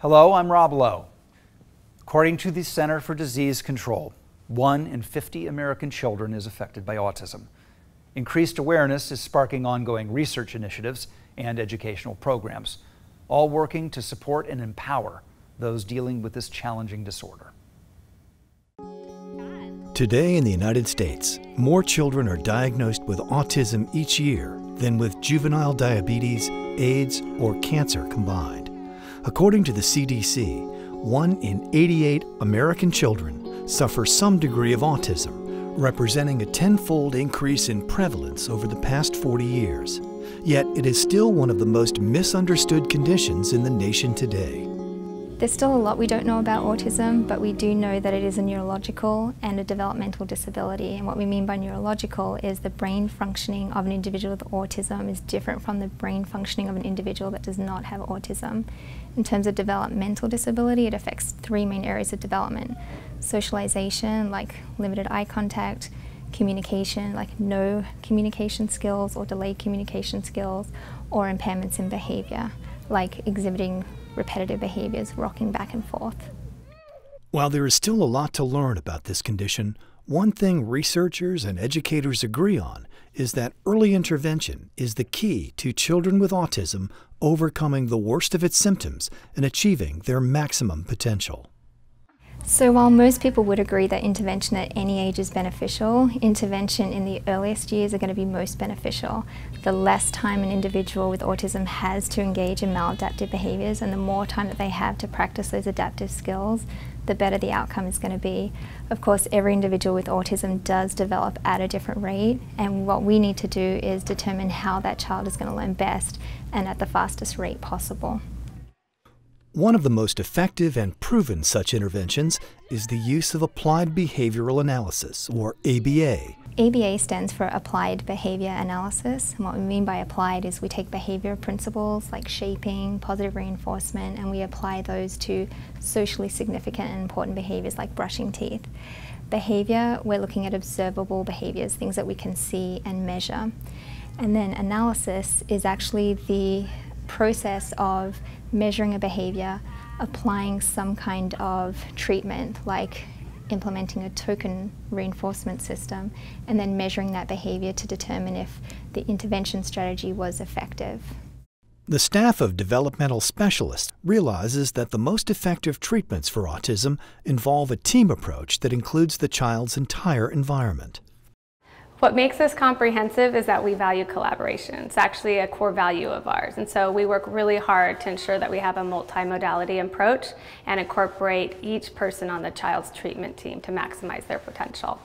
Hello, I'm Rob Lowe. According to the Center for Disease Control, 1 in 50 American children is affected by autism. Increased awareness is sparking ongoing research initiatives and educational programs, all working to support and empower those dealing with this challenging disorder. Today in the United States, more children are diagnosed with autism each year than with juvenile diabetes, AIDS, or cancer combined. According to the CDC, 1 in 88 American children suffer some degree of autism, representing a tenfold increase in prevalence over the past 40 years. Yet it is still one of the most misunderstood conditions in the nation today. There's still a lot we don't know about autism, but we do know that it is a neurological and a developmental disability. And what we mean by neurological is the brain functioning of an individual with autism is different from the brain functioning of an individual that does not have autism. In terms of developmental disability, it affects 3 main areas of development: socialization, like limited eye contact; communication, like no communication skills or delayed communication skills; or impairments in behavior, like exhibiting repetitive behaviors, rocking back and forth. While there is still a lot to learn about this condition, one thing researchers and educators agree on is that early intervention is the key to children with autism overcoming the worst of its symptoms and achieving their maximum potential. So while most people would agree that intervention at any age is beneficial, intervention in the earliest years are going to be most beneficial. The less time an individual with autism has to engage in maladaptive behaviors and the more time that they have to practice those adaptive skills, the better the outcome is going to be. Of course, every individual with autism does develop at a different rate, and what we need to do is determine how that child is going to learn best and at the fastest rate possible. One of the most effective and proven such interventions is the use of applied behavioral analysis, or ABA. ABA stands for Applied Behavior Analysis, and what we mean by applied is we take behavior principles like shaping, positive reinforcement, and we apply those to socially significant and important behaviors like brushing teeth. Behavior, we're looking at observable behaviors, things that we can see and measure. And then analysis is actually the process of measuring a behavior, applying some kind of treatment like implementing a token reinforcement system, and then measuring that behavior to determine if the intervention strategy was effective. The staff of developmental specialists realizes that the most effective treatments for autism involve a team approach that includes the child's entire environment. What makes this comprehensive is that we value collaboration. It's actually a core value of ours, and so we work really hard to ensure that we have a multimodality approach and incorporate each person on the child's treatment team to maximize their potential.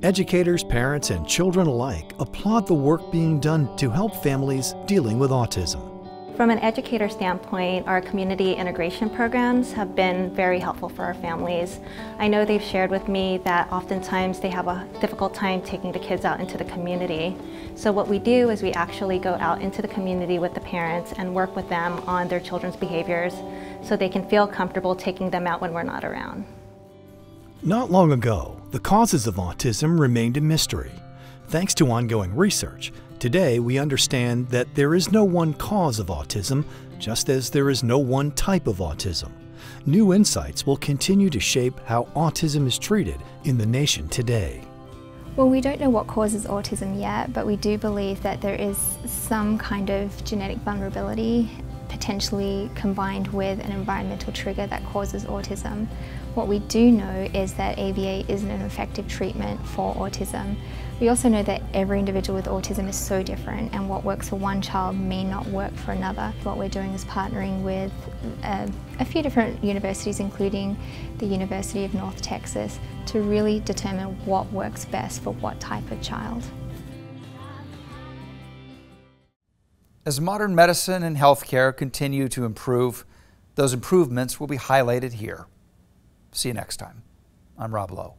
Educators, parents, and children alike applaud the work being done to help families dealing with autism. From an educator standpoint, our community integration programs have been very helpful for our families. I know they've shared with me that oftentimes they have a difficult time taking the kids out into the community. So what we do is we actually go out into the community with the parents and work with them on their children's behaviors so they can feel comfortable taking them out when we're not around. Not long ago, the causes of autism remained a mystery. Thanks to ongoing research, today we understand that there is no one cause of autism, just as there is no one type of autism. New insights will continue to shape how autism is treated in the nation today. Well, we don't know what causes autism yet, but we do believe that there is some kind of genetic vulnerability, potentially combined with an environmental trigger that causes autism. What we do know is that ABA isn't an effective treatment for autism. We also know that every individual with autism is so different, and what works for one child may not work for another. What we're doing is partnering with a few different universities, including the University of North Texas, to really determine what works best for what type of child. As modern medicine and healthcare continue to improve, those improvements will be highlighted here. See you next time. I'm Rob Lowe.